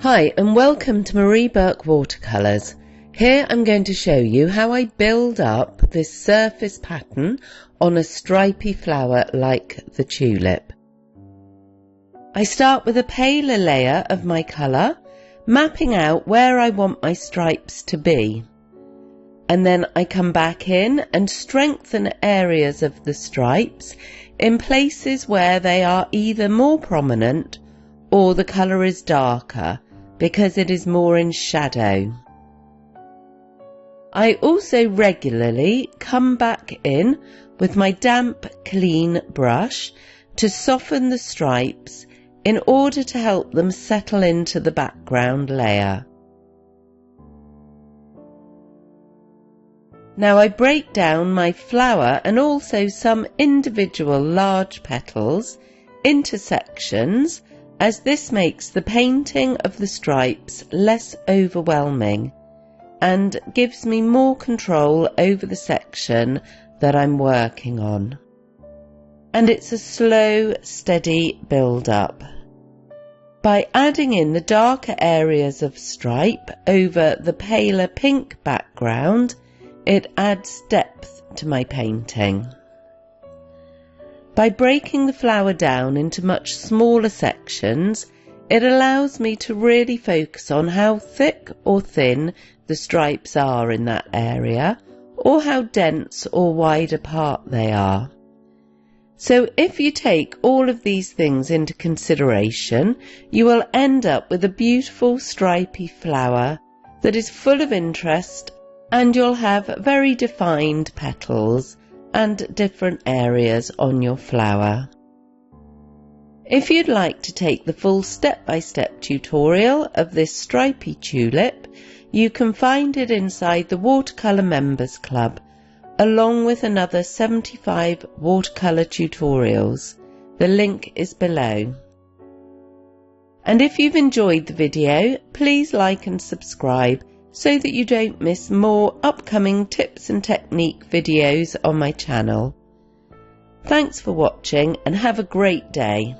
Hi and welcome to Marie Burke Watercolours. Here I'm going to show you how I build up this surface pattern on a stripy flower like the tulip. I start with a paler layer of my colour, mapping out where I want my stripes to be. And then I come back in and strengthen areas of the stripes in places where they are either more prominent or the colour is darker, because it is more in shadow. I also regularly come back in with my damp, clean brush to soften the stripes in order to help them settle into the background layer. Now I break down my flower and also some individual large petals into sections, as this makes the painting of the stripes less overwhelming and gives me more control over the section that I'm working on. And it's a slow, steady build-up. By adding in the darker areas of stripe over the paler pink background, it adds depth to my painting. By breaking the flower down into much smaller sections, it allows me to really focus on how thick or thin the stripes are in that area, or how dense or wide apart they are. So if you take all of these things into consideration, you will end up with a beautiful stripy flower that is full of interest, and you'll have very defined petals and different areas on your flower. If you'd like to take the full step-by-step tutorial of this stripy tulip, you can find it inside the Watercolor Members Club, along with another 75 watercolor tutorials. The link is below. And if you've enjoyed the video, please like and subscribe so that you don't miss more upcoming tips and technique videos on my channel. Thanks for watching and have a great day.